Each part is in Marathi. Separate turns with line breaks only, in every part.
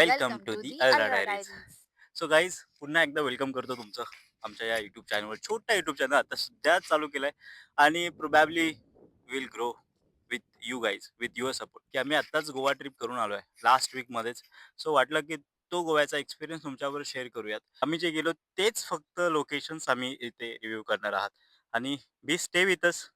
Welcome
welcome
to
to
the
the
ultra
ultra
diaries.
Diaries.
So guys, पुन्हा एकदा वेलकम करतो तुमचं आमच्या या यूट्यूब चॅनलवर. छोटा यूट्यूब चॅनल आता सध्याच चालू केलाय आणि probably will grow with you guys, with your support. की आम्ही आत्ताच गोवा ट्रिप करून आलोय लास्ट वीकमध्येच. सो वाटलं की तो गोव्याचा एक्सपिरियन्स तुमच्यावर शेअर करूयात. आम्ही जे गेलो तेच फक्त लोकेशन्स आम्ही इथे रिव्ह्यू करणार आहात आणि बी स्टे विथ अस.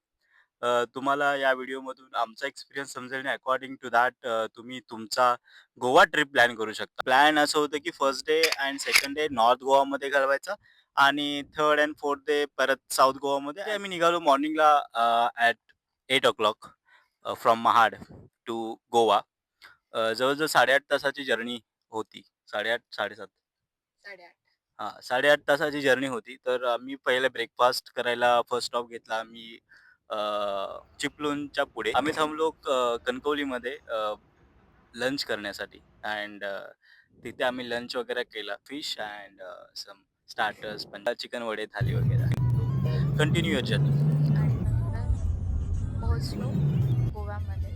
तुम्हाला या व्हिडिओमधून आमचा एक्सपिरियन्स समजेल आणि अकॉर्डिंग टू दॅट तुम्ही तुमचा गोवा ट्रिप प्लॅन करू शकता. प्लॅन असं होतं की first day and second day north गोवामध्ये घालवायचा आणि थर्ड अँड फोर्थ डे परत साऊथ गोवामध्ये. आणि आम्ही निघालो मॉर्निंगला at 8 o'clock from Mahad to Goa. जवळजवळ 8.5 तासाची जर्नी होती. 8.5 7.5.
8:30.
हां, 8.5 तासाची जर्नी होती. तर आम्ही पहिले ब्रेकफास्ट करायला फर्स्ट स्टॉप घेतला आम्ही अ, चिपळूणच्या पुढे. आम्ही थांबलो कणकवलीमध्ये लंच करण्यासाठी अँड तिथे आम्ही लंच वगैरे केला. फिश अँड सम स्टार्टर्स पण चिकन वडे, थाली वगैरे. Continue your journey.
आणि नंतर पोहोचलो गोव्यामध्ये.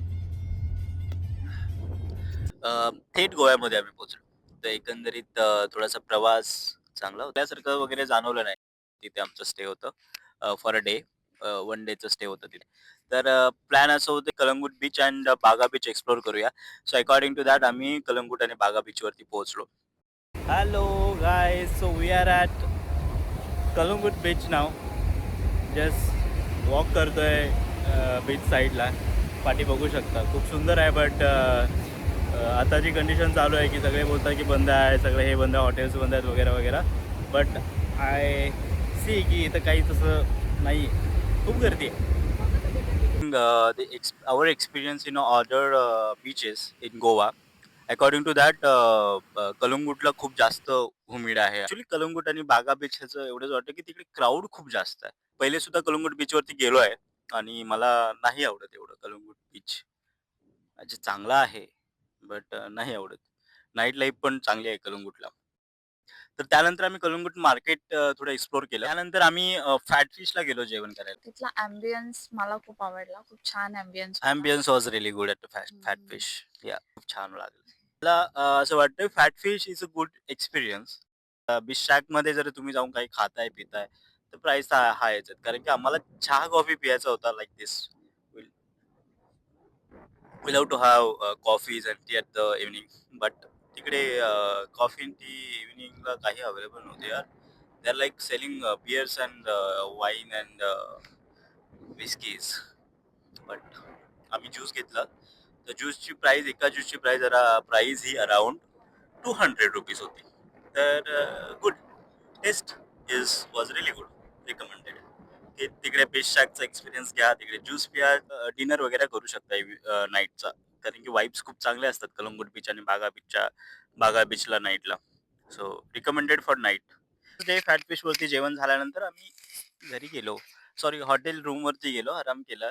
थेट गोव्यामध्ये आम्ही पोहोचलो. तर एकंदरीत थोडासा प्रवास चांगला होता. त्यासारखं वगैरे जाणवलं नाही. तिथे आमचं स्टे होतं फॉर अ डे. 1 डेचं स्टे होतं तिथे. तर प्लॅन असं होतं Calangute beach and Baga beach explore करूया. सो अकॉर्डिंग टू दॅट आम्ही कलंगूट आणि बागा बीचवरती पोहोचलो. Hello guys, so we are at Calangute beach now. Just walk करतोय बीच साईडला. पाठी बघू शकता खूप सुंदर आहे. बट आताची कंडिशन चालू आहे की सगळे बोलतात की बंद आहे, सगळे हे बंद आहे, हॉटेल्स बंद आहेत वगैरे वगैरे. बट आय सी की इथं काही तसं नाही आहे, खूप गर्दी आहे. Our experience in other beaches in Goa, according to that कलंगूटला खूप जास्त हुमिड आहे. ॲक्चुअली कलंगूट आणि बागा बीच ह्याचं एवढंच वाटतं की तिकडे क्राऊड खूप जास्त आहे. पहिले सुद्धा कलंगूट बीचवरती गेलो आहे आणि मला नाही आवडत एवढं कलंगूट बीच. म्हणजे चांगला आहे, बट नाही आवडत. नाईट लाईफ पण चांगली आहे कलंगूटला. तर त्यानंतर आम्ही कलंगूट मार्केट थोडं एक्सप्लोर केलं. त्यानंतर आम्ही फॅट फिशला गेलो जेवण करायला.
तिथला अँबियन्स मला खूप आवडला. खूप छान अँबियन्स होता.
Ambience was really good at Fat
हं.
फिश. या खूप छान लागलं. मला असं वाटतं Fat Fish is a good experience. Beach शॅकमध्ये जर तुम्ही जाऊन काही खाताय, पिताय, तर प्राईस हाय आहेच. कारण की आम्हाला चहा, कॉफी पियाचा होता like this. We love to have coffees and tea at the evening. But तिकडे कॉफी अँड टी इव्हनिंगला काही अवेलेबल नव्हते यार. They are like selling beers and wine and whiskies. But आम्ही ज्यूस घेतला. तर ज्यूसची प्राईस, एका ज्यूसची प्राईस ही अराउंड ₹200 होती. तर good. Taste was really good. Recommended. की तिकडे फिश शॅकचा एक्सपिरियन्स घ्या, तिकडे ज्यूस प्या, डिनर वगैरे करू शकता नाईटचा. कारण की वाइब्स खूप चांगले असतात कलंगूट बीच आणि बागा बीचला नाईटला. So recommended for night. The Fat फिशवरती जेवण झाल्यानंतर आम्ही घरी गेलो. सॉरी, हॉटेल रूमवरती गेलो, आराम केला.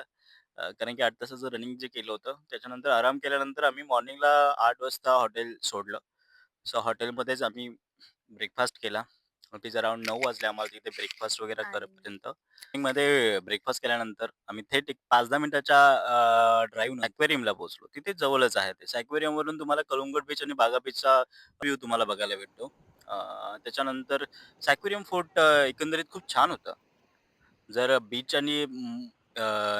कारण की 8 तासाचं रनिंग जे केलं होतं, त्याच्यानंतर आराम केल्यानंतर आम्ही मॉर्निंगला 8 वाजता हॉटेल सोडलं. सो हॉटेलमध्येच आम्ही ब्रेकफास्ट केला. इट इज अराउंड 9 वाजले आम्हाला तिथे ब्रेकफास्ट वगैरे
आणि
करेपर्यंत. मध्ये ब्रेकफास्ट केल्यानंतर आम्ही थेट एक 5-10 मिनिटाच्या ड्राईव्हनं ॲक्वेरियमला पोहोचलो. तिथे जवळच आहे ते. ॲक्वेरियमवरून तुम्हाला कळंगूट बीच आणि बागा बीचचा व्ह्यू तुम्हाला बघायला भेटतो. त्याच्यानंतर ॲक्वेरियम फोर्ट एकंदरीत खूप छान होतं. जर बीच आणि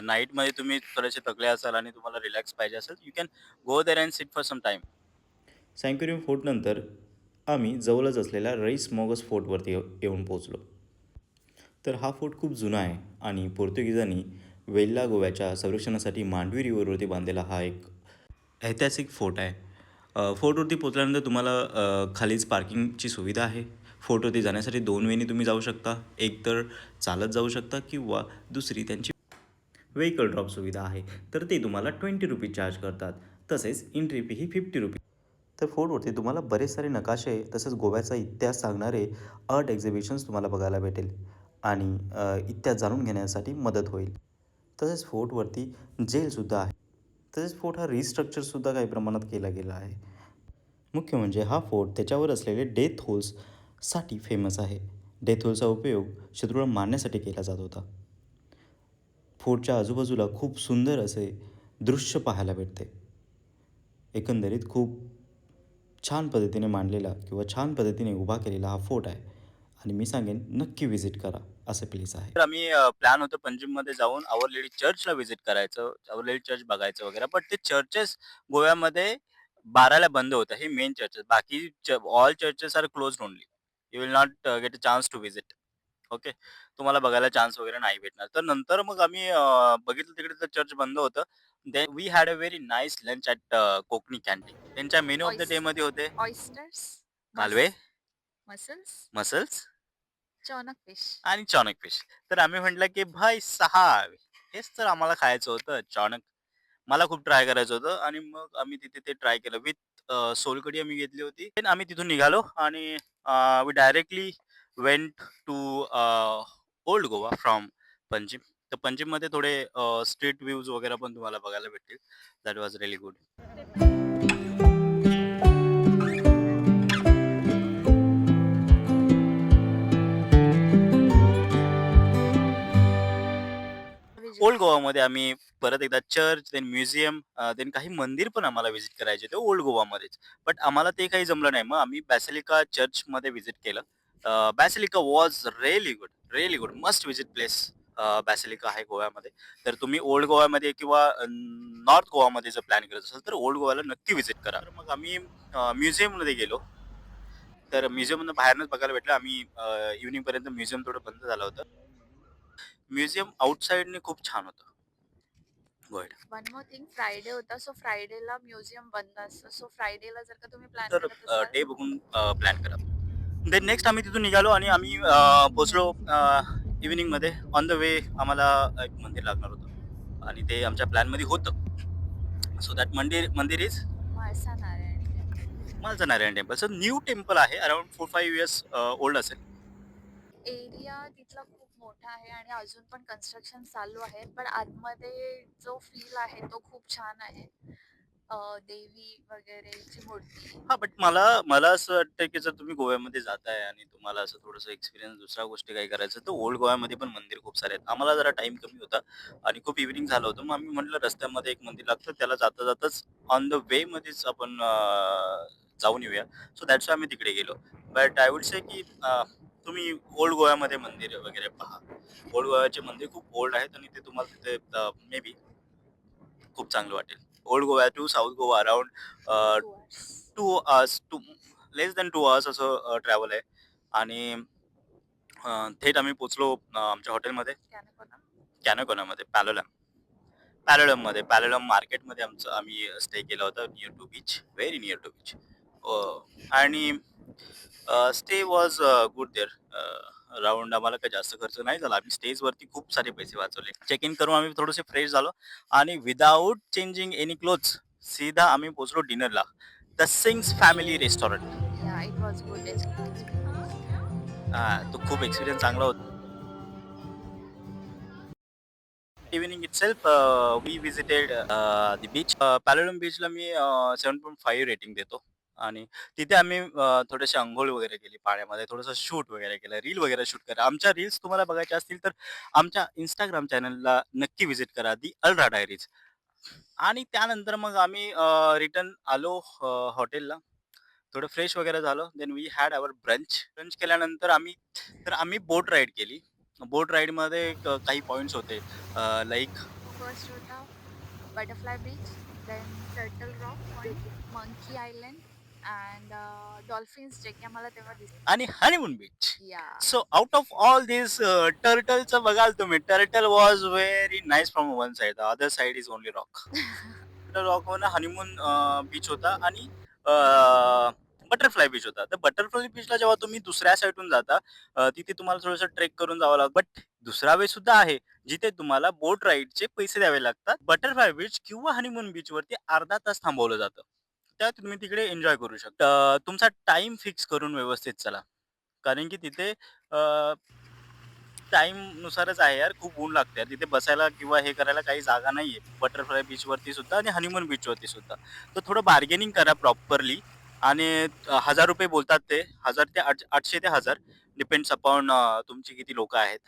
नाईटमध्ये तुम्ही थोडेसे थकले असाल आणि तुम्हाला रिलॅक्स पाहिजे असेल, you can go there and sit for some time.
Sinquerim फोर्टनंतर आम्ही जवळच असलेल्या रईस मॉगस फोर्टवरती येऊन पोहोचलो. तर हा फोर्ट खूप जुना आहे आणि पोर्तुगीजांनी वेल्ला गोव्याच्या संरक्षणासाठी मांडवी रिव्हरवरती बांधलेला हा एक ऐतिहासिक फोर्ट आहे. फोर्टवरती पोहोचल्यानंतर तुम्हाला खालीच पार्किंगची सुविधा आहे. फोर्टवरती जाण्यासाठी 2 वेनी तुम्ही जाऊ शकता. एक तर चालत जाऊ शकता किंवा दुसरी त्यांची व्हेकल ड्रॉप सुविधा आहे. तर ते तुम्हाला ₹20 चार्ज करतात. तसेच एंट्री फी ही ₹50. तर फोर्टवरती तुम्हाला बरेच सारे नकाशे तसेच गोव्याचा इतिहास सांगणारे आर्ट एक्झिबिशन्स तुम्हाला बघायला भेटेल आणि इतिहास जाणून घेण्यासाठी मदत होईल. तसेच फोर्टवरती जेलसुद्धा आहे. तसेच फोर्ट हा रिस्ट्रक्चरसुद्धा काही प्रमाणात केला गेला आहे. मुख्य म्हणजे हा फोर्ट त्याच्यावर असलेले डेथ होल्ससाठी फेमस आहे. डेथ होलचा उपयोग शत्रूला मारण्यासाठी केला जात होता. फोर्टच्या आजूबाजूला खूप सुंदर असे दृश्य पाहायला भेटते. एकंदरीत खूप छान पद्धतीने मांडलेला किंवा छान पद्धतीने उभा केलेला हा फोर्ट आहे आणि मी सांगेन नक्की व्हिजिट करा असं प्लेस आहे.
तर आम्ही प्लॅन होतं पंजिममध्ये जाऊन आवर लेडी चर्चला व्हिजिट करायचं, आवर लेडी चर्च बघायचं वगैरे. बट ते चर्चेस गोव्यामध्ये 12ला बंद होतं. हे मेन चर्चेस. बाकी all churches are closed only. You will not get a chance to visit. Okay. तुम्हाला बघायला चान्स वगैरे नाही भेटणार. तर नंतर मग आम्ही बघितलं तिकडे तर चर्च बंद होतं. Then we had a very nice lunch at Konkani canteen. त्यांच्या मेनू ऑफ द डेमध्ये होते
ऑयस्टर्स,
कालवे,
मसल्स,
मसल्स
चॉनक फिश.
आणि चॉनक फिश. तर आम्ही म्हटलं, की भाई साहब हेच तर आम्हाला खायचं होतं चॉनक. मला खूप ट्राय करायचं होतं आणि मग आम्ही तिथे ते ट्राय केलं विथ सोलकढी आम्ही घेतली होती. Then आम्ही तिथून निघालो आणि we directly went to old Goa from Panjim. तर पंजिममध्ये थोडे स्ट्रीट व्ह्यूज वगैरे पण तुम्हाला बघायला भेटतील. That was really good. Old गोवामध्ये आम्ही परत एकदा चर्च, देन म्युझियम, देन काही मंदिर पण आम्हाला व्हिजिट करायचे होते ओल्ड गोवामध्येच. बट आम्हाला ते काही जमलं नाही. मग आम्ही बॅसिलिका चर्चमध्ये व्हिजिट केलं. Basilica was really good. Must visit place basilica आहे गोव्यामध्ये. तर तुम्ही ओल्ड गोवामध्ये किंवा नॉर्थ गोवामध्ये जर प्लॅन करत असाल तर ओल्ड गोवाला नक्की व्हिजिट करा. तर मग आम्ही म्युझियममध्ये गेलो. तर म्युझियममधनं बाहेरनच बघायला भेटलं. आम्ही इव्हनिंगपर्यंत म्युझियम थोडं बंद झालं होतं. म्युझियम आउटसाइडने खूप छान होतं. Go ahead.
One more thing, Friday होता, सो फ्रायडेला म्युझियम बंद असतं. सो फ्रायडेला जर का तुम्ही प्लॅन
तर
करत असाल
डे बघून प्लॅन करा. देन नेक्स्ट आम्ही तिथून निघालो आणि आम्ही पोहोचलो इव्हिनिंगमध्ये. ऑन द वे आम्हाला एक मंदिर लागणार होतं आणि ते आमच्या प्लॅनमध्ये होतं. So that mandir is
Mhalsa Narayani temple.
मालचा Narayan temple. Sir new temple आहे. अराउंड 4-5 इयर्स ओल्ड असेल.
एरिया तिथला खूप मोठा आहे आणि अजून पण कन्स्ट्रक्शन चालू आहे. पण आतमध्ये जो फील आहे तो खूप छान आहे. देवी वगैरेची मूर्ती.
हां, बट मला मला असं वाटतं, की जर तुम्ही गोव्यामध्ये जाताय आणि तुम्हाला असं थोडंसं एक्सपिरियन्स दुसऱ्या गोष्टी काही करायचं तर ओल्ड गोव्यामध्ये पण मंदिर खूप सारे आहेत. आम्हाला जरा टाईम कमी होता आणि खूप इव्हनिंग झालं होतं. मग आम्ही म्हटलं रस्त्यामध्ये एक मंदिर लागतं त्याला जाताच ऑन द वेमध्येच आपण जाऊन येऊया. सो दॅट्स आम्ही तिकडे गेलो. बट आय वुड से की तुम्ही ओल्ड गोव्यामध्ये मंदिर वगैरे पहा. ओल्ड गोव्याचे मंदिर खूप ओल्ड आहेत आणि ते तुम्हाला तिथे मे बी खूप चांगलं वाटेल. Old Goa to south Goa around
2 hours.
2 hours to less than 2 hours असं ट्रॅव्हल आहे आणि थेट आम्ही पोहोचलो आमच्या हॉटेलमध्ये
कॅनकोना.
कॅनकोनामध्ये पॅलोलममध्ये मार्केटमध्ये आम्ही स्टे केला होता near to beach, very near to beach. आणि stay was good there. Round आम्हाला काही जास्त खर्च नाही झाला. आम्ही स्टेजवरती खूप सारे पैसे वाचवले. चेक इन करून आम्ही थोडेसे फ्रेश झालो आणि विदाऊट चेंजिंग एनी क्लोथ्स सीधा आम्ही पोहोचलो डिनरला. The Singh's family restaurant.
Yeah, it was good experience.
तो खूप एक्सपिरियन्स चांगला होता. Evening itself we visited the beach. Palolem बीचला मी 7.5 रेटिंग देतो आणि तिथे आम्ही थोडेसे अंघोळ वगैरे केली पाण्यामध्ये, थोडंसं शूट वगैरे केलं, रील वगैरे शूट करा. आमच्या रील्स तुम्हाला बघायच्या असतील तर आमच्या Instagram चॅनलला नक्की व्हिजिट करा, दी अल्ट्रा डायरीज. आणि त्यानंतर मग आम्ही रिटर्न आलो हॉटेलला. थोडं फ्रेश वगैरे झालं. Then we had our brunch. Brunch केल्यानंतर आम्ही बोट राईड केली. बोट राईडमध्ये काही पॉइंट्स होते लाइक
फर्स्ट होता butterfly beach, then turtle rock point, monkey island and dolphins जे की आम्हाला तेव्हा दिसले.
आणि honeymoon beach.
Yeah.
So out of all this टर्टलचं बघाल तुम्ही, turtle was very nice from one side, the other side is only rock. रॉकवर हनीमून बीच होता आणि बटरफ्लाय बीच होता. तर बटरफ्लाय बीचला जेव्हा तुम्ही दुसऱ्या साईडून जाता तिथे तुम्हाला थोडंसं ट्रेक करून जावं लागतं. बट दुसरा वे सुद्धा आहे जिथे तुम्हाला बोट राईडचे पैसे द्यावे लागतात. बटरफ्लाय बीच किंवा हनीमून बीचवरती अर्धा तास थांबवलं जातं. त्या तुम्ही तिकडे एन्जॉय करू शकता. तुमचा टाइम फिक्स करून व्यवस्थित चला. कारण की तिथे टाईमनुसारच आहे यार. खूप ऊन लागते यार. तिथे बसायला किंवा हे करायला काही जागा नाहीये. बटरफ्लाय बीचवरती सुद्धा आणि हनीमून बीचवरती सुद्धा. तर थोडं बार्गेनिंग करा प्रॉपरली आणि ₹1000 बोलतात ते. 1000 ते 800 ते 1000 डिपेंड्स अपॉन तुमची किती लोकं आहेत.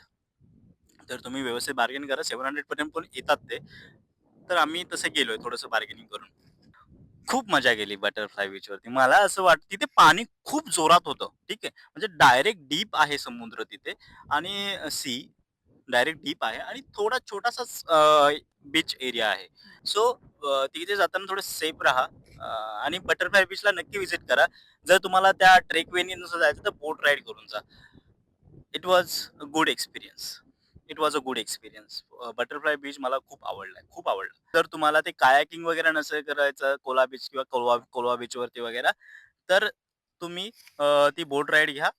तर तुम्ही व्यवस्थित बार्गेन करा. 700 पर्यंत पण येतात ते. तर आम्ही तसं गेलोय थोडंसं बार्गेनिंग करून. खूप मजा केली बटरफ्लाय बीचवरती. मला असं वाटतं तिथे पाणी खूप जोरात होतं. ठीक आहे. म्हणजे डायरेक्ट डीप आहे समुद्र तिथे आणि डायरेक्ट डीप आहे आणि थोडा छोटासाच बीच एरिया आहे. सो तिथे जाताना थोडं सेफ राहा आणि बटरफ्लाय बीचला नक्की व्हिजिट करा. जर तुम्हाला त्या ट्रेकवेनी नुसार जायचं तर बोट राईड करून जा. It was a good experience. It was a good experience. Butterfly beach मला खूप आवडलाय, खूप आवडलं. जर तुम्हाला ते कायाकिंग वगैरे नसेल करायचं कोला बीच किंवा कोलवा कोलवा बीचवरती वगैरे, तर तुम्ही ती बोट राईड घ्या.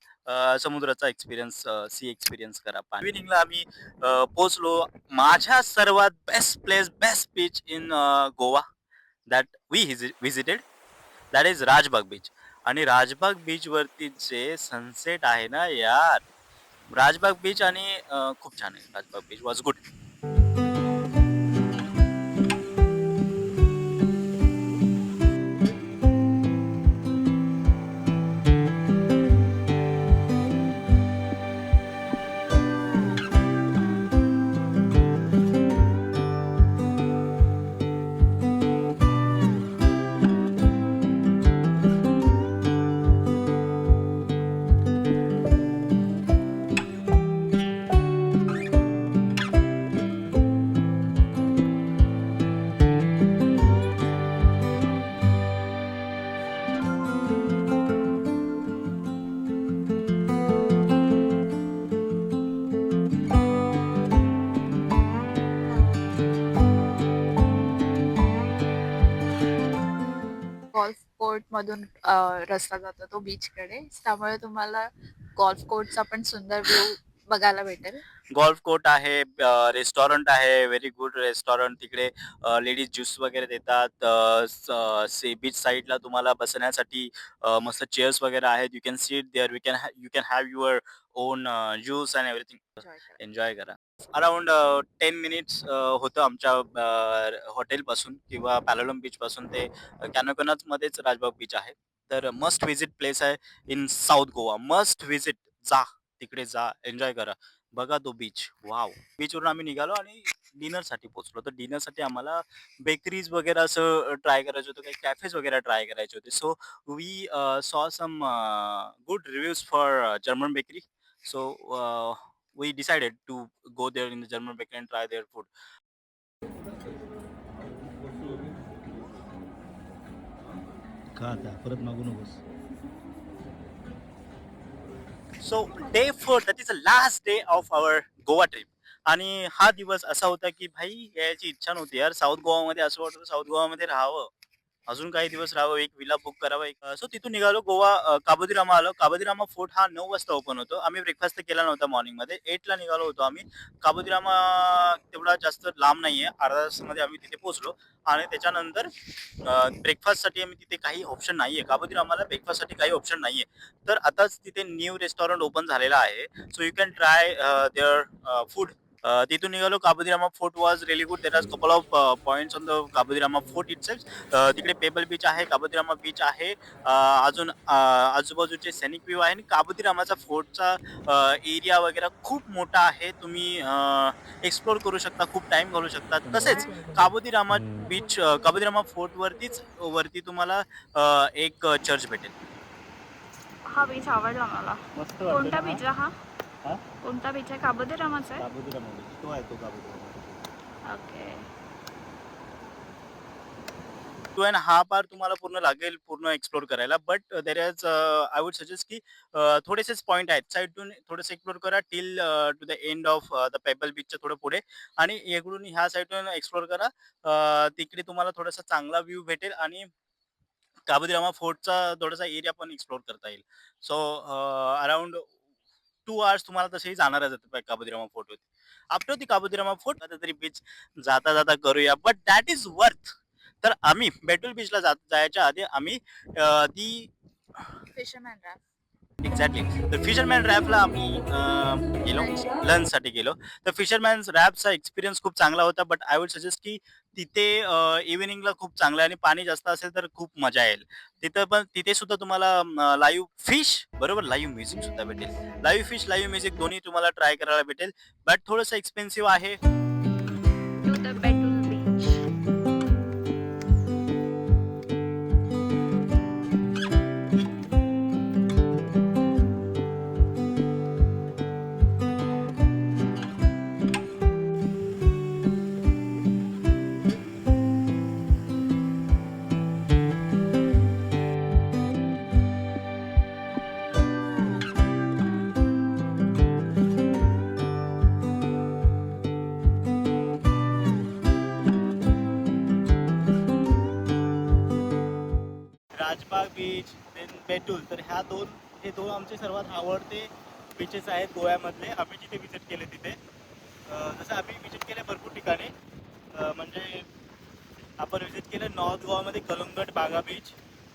समुद्राचा एक्सपिरियन्स सी एक्सपिरियन्स करा. इव्हनिंगला आम्ही पोहोचलो. माझ्या सर्वात best place, best beach in Goa that we visited that is Rajbag beach. आणि राजबाग बीचवरती जे सनसेट आहे ना यार, राजबाग बीच आणि खूप छान आहे. Rajbag beach was good.
Golf कोर्टमधून रस्ता जातो तो बीचकडे. त्यामुळे तुम्हाला गॉल्फ कोर्टचा पण सुंदर व्ह्यू बघायला भेटेल.
गोल्फ कोर्ट आहे, रेस्टॉरंट आहे, व्हेरी गुड रेस्टॉरंट. तिकडे लेडीज ज्यूस वगैरे देतात. सी बीच साईडला तुम्हाला बसण्यासाठी मस्त चेअर्स वगैरे आहेत. You can seat there, you can have your own juice and everything.
Enjoy करा.
एन्जॉय करा. अराउंड 10 मिनिट्स होतं आमच्या हॉटेलपासून किंवा पॅलोलम बीचपासून ते कॅनोकॉनॉजमध्येच राजबाग बीच आहे. तर मस्ट व्हिजिट प्लेस आहे in south Goa. Must visit. जा, तिकडे जा, एन्जॉय करा. बघा तो बीच. वॉव! बीचवरून आम्ही निघालो आणि डिनरसाठी पोहोचलो. तर डिनरसाठी आम्हाला बेकरीज वगैरे असं ट्राय करायचं होतं. काही कॅफेज वगैरे ट्राय करायचे होते. So we saw some good reviews for German bakery. So we decided to go there in the German bakery and try their food.
का आता परत मागू नकोस.
So day 4, that is the last day of our Goa trip. आणि हा दिवस असा होता की भाई यायची इच्छा नव्हती यार. साऊथ गोवामध्ये असं वाटतं साऊथ गोवामध्ये राहावं. अजून काही दिवस राहावं, एक विला बुक करावा. सो तिथून निघालो गोवा. काबोदीरामा आलो. काबोदीरामा फोर्ट हा 9 वाजता ओपन होतो. आम्ही ब्रेकफास्ट तर केला नव्हता मॉर्निंगमध्ये. 8ला निघालो होतो आम्ही. काबोदीरामा तेवढा जास्त लांब नाहीये. अर्ध्या तासामध्ये आम्ही तिथे पोहोचलो आणि त्याच्यानंतर ब्रेकफास्टसाठी आम्ही तिथे काही ऑप्शन नाहीये. काबोदीरामाला ब्रेकफास्टसाठी काही ऑप्शन नाहीये. तर आताच तिथे न्यू रेस्टॉरंट ओपन झालेला आहे. So you can try there food. तिथून निघालो. Cabo de Rama fort was really good. There are couple of points on the Cabo de Rama fort itself. तिकडे पेबल बीच आहे, काबोदीरामा बीच आहे. अजून आजूबाजूचे सॅनिक व्ह्यू आहे आणि काबोदीरामाचा फोर्टचा एरिया वगैरे खूप मोठा आहे. तुम्ही एक्सप्लोर करू शकता, खूप टाइम घालवू शकता. तसेच काबोदीरामा बीच, काबोदीरामा फोर्ट वरती तुम्हाला एक चर्च भेटेल.
हा बीच आवडला मला.
मस्त
कोणता बीच हा?
हा?
कोणता बीच आहे? काबोदीरामाचा आहे?
काबोदीरामा बीच तो आहे तो काबोदीरामा.
ओके.
2.5 आवर तुम्हाला पूर्ण लागेल पूर्ण एक्सप्लोर करायला. But there is I would suggest की थोडेसेच पॉईंट आहेत. साईडून थोडंसं एक्सप्लोर करा till two the end of the payable बीचच्या थोडं पुढे आणि इकडून ह्या साईडून एक्सप्लोर करा. तिकडे तुम्हाला थोडासा चांगला व्ह्यू भेटेल आणि काबोदीरामा फोर्टचा थोडासा एरिया पण एक्सप्लोर करता येईल. सो अराउंड 2 आवर्स तुम्हाला तसेही जाणारच आहेत काबोदीरामा फोर्टवरती. आफ्टर दी काबोदीरामा फोर्ट आता तरी बीच जाता जाता करूया. But that is worth. तर आम्ही बेटूल बीचला जायच्या आधी आम्ही ती
फिशरमॅन रॅफ्ट.
एक्झॅक्टली. तर फिशरमॅन रॅफ्टला आम्ही गेलो, लंचसाठी गेलो. तर फिशरमॅन रॅफ्टचा एक्सपिरियन्स खूप चांगला होता. बट आय वुड सजेस्ट की तिथे इव्हिनिंगला खूप चांगलं आहे आणि पाणी जास्त असेल तर खूप मजा येईल. तिथे सुद्धा तुम्हाला लाईव्ह फिश बरोबर लाईव्ह म्युझिक सुद्धा भेटेल. लाईव्ह फिश, लाईव्ह म्युझिक दोन्ही तुम्हाला ट्राय करायला भेटेल. बट थोडंसं एक्सपेन्सिव्ह आहे.
To the Betul beach.
Beach then Betul. तर हे दोन आमचे सर्वात आवडते बीचेस आहेत गोव्यामधले. आम्ही जिथे विजिट केले तिथे जसं आम्ही विजिट केले भरपूर ठिकाणी. म्हणजे आपण विजिट केलं नॉर्थ गोवामध्ये कलंगट बागा बीच.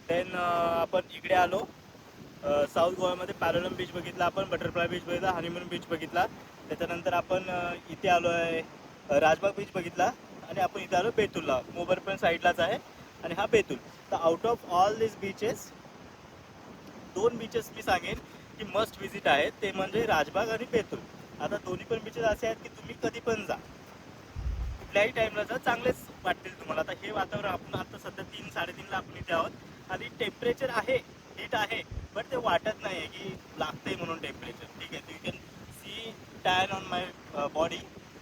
देन आपण इकडे आलो साऊथ गोव्यामध्ये पॅलोलम बीच बघितला आपण, बटरफ्लाय बीच बघितला, हनीमून बीच बघितला. त्याच्यानंतर आपण इथे आलो आहे राजबाग बीच बघितला आणि आपण इथे आलो बेतूलला. मोबर पण साईडलाच आहे आणि हा बेतूल. तर out of all this beaches 2 beaches मी सांगेन की मस्ट विजिट आहेत, ते म्हणजे राजबाग आणि बेतूल. आता दोन्ही पण बीचेस असे आहेत की तुम्ही कधी पण जा, कुठल्याही टाईमला जा, चांगलेच वाटतील तुम्हाला. आता हे वातावरण आपण आता सध्या 3-3:30ला आपण इथे आहोत आणि टेम्परेचर आहे, हीट आहे, बट ते वाटत नाही आहे की लागतंय म्हणून टेम्परेचर. ठीक आहे, you can see tan on my body,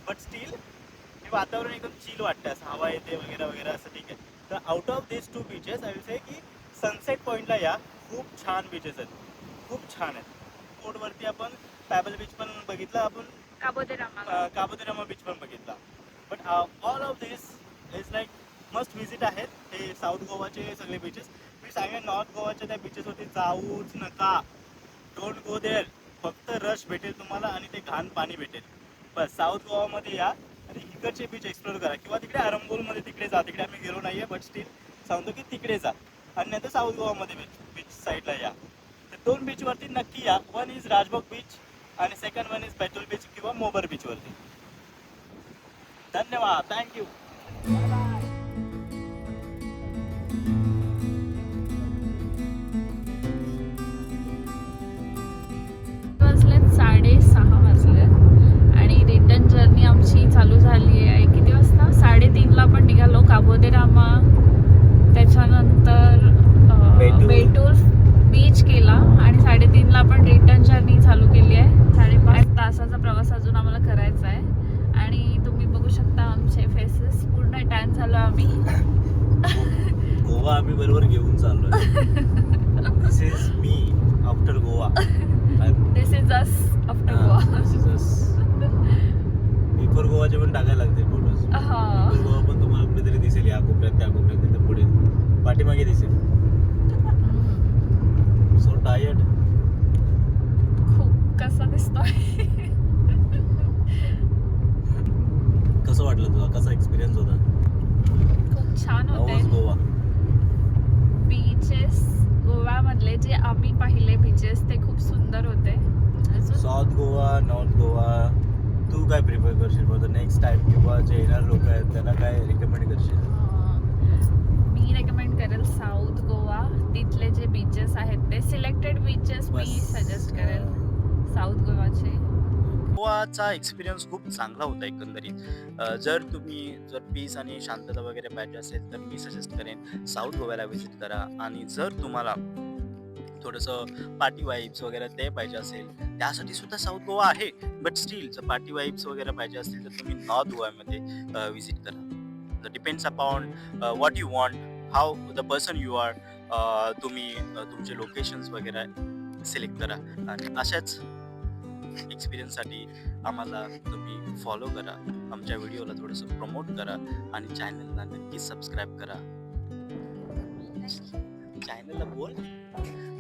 but still हे वातावरण एकदम चिल वाटतं, असं हवा येते वगैरे वगैरे असं. ठीक आहे, तर out of this 2 beaches I will say की सनसेट पॉईंटला या. खूप छान बीचेस आहेत, खूप छान आहेत. बोर्डवरती आपण पॅबल बीच पण बघितला, आपण काबोदेरामा बीच पण बघितला. But all of this is like must visit आहेत. हे साऊथ गोवाचे सगळे बीचेस. मी सांगेन नॉर्थ गोवाच्या त्या बीचेसवरती जाऊच नका, डोंट गो देअर. फक्त रश भेटेल तुम्हाला आणि ते घाण पाणी भेटेल. बस साऊथ गोवामध्ये या आणि इकडचे बीच एक्सप्लोर करा, किंवा तिकडे आरंबोलमध्ये तिकडे जा. तिकडे आम्ही गेलो नाही आहे, बट स्टील सांगतो की तिकडे जा. आणि नंतर साऊथ गोवामध्ये बीच साईडला या. तर 2 बीचवरती नक्की या. वन इज राजबाग बीच आणि second one is Betul beach किंवा मोबर बीचवरती. धन्यवाद, थँक्यू.
वाजलेत 6:30 वाजलेत आणि रिटर्न जर्नी आमची चालू झाली आहे. किती वाजता? 3:30ला आपण निघालो काबोदेरामा, त्याच्यानंतर बेतूल बीच केला आणि 3:30ला आपण रिटर्न जर्नी चालू केली आहे. 5.5 तासाचा प्रवास अजून आम्हाला करायचा आहे आणि तुम्ही बघू शकता आमचे फेसेस पूर्ण टॅन झालो आम्ही.
गोवा आम्ही बरोबर घेऊन चाललोय. This is me after Goa.
This is us after Goa.
Before गोवाचे पण टाकायला लागतील फोटोज. बिफोर गोवा पण तुम्हाला कुठेतरी दिसेल, या कोपऱ्यात त्या कोपऱ्यात, तिथे पुढे पाठीमागे दिसेल. So tired.
खूप कसा दिसतोय.
कसं वाटलं तुला, कसा एक्सपिरियन्स होता?
खूप छान
हाऊ
होते
वाज गोवा?
बीचेस. गोव्यामधले जे आम्ही पाहिले बीचेस ते खूप सुंदर होते. अजून
साऊथ गोवा, नॉर्थ गोवा, तू काय प्रिफर करशील फॉर द नेक्स्ट टाइम, किंवा जे येणार लोक आहेत त्यांना काय रिकमेंड करशील?
मी रेकमेंड करेल साऊथ गोवा. तिथले जे बीचेस आहेत ते सिलेक्टेड बीचेस मी सजेस्ट करेल साऊथ गोवाचे.
गोवाचा एक्सपिरियन्स खूप चांगला होता एकंदरीत. जर पीस आणि शांतता वगैरे पाहिजे असेल तर मी सजेस्ट करेन साऊथ गोव्याला व्हिजिट करा. आणि जर तुम्हाला थोडंसं पार्टी वाईब्स वगैरे ते पाहिजे असेल त्यासाठी सुद्धा साऊथ गोवा आहे. बट स्टील जर पार्टी वाईब्स वगैरे पाहिजे असतील तर तुम्ही नॉर्थ गोव्यामध्ये व्हिजिट करा. Depends upon what you want, how the person you are. तुम्ही तुमचे लोकेशन्स वगैरे सिलेक्ट करा. आणि अशाच एक्सपिरियन्ससाठी आम्हाला तुम्ही फॉलो करा, आमच्या व्हिडिओला थोडंसं प्रमोट करा आणि चॅनलला नक्की सबस्क्राईब करा. चॅनलला बोल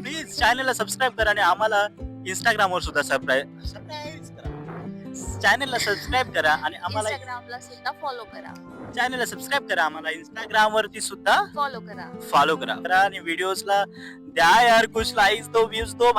प्लीज, चॅनलला सबस्क्राईब करा आणि आम्हाला इंस्टाग्रामवर सुद्धा सबस्क्राईब करा. चॅनलला सबस्क्राईब करा आणि आम्हाला
इंस्टाग्रामला सुद्धा फॉलो करा.
चॅनलला सबस्क्राईब करा, आम्हाला इंस्टाग्रामवरती सुद्धा
फॉलो करा.
फॉलो करा आणि व्हिडिओजला द्या यार कुछ लाईक्स दो, व्ह्यूज दो.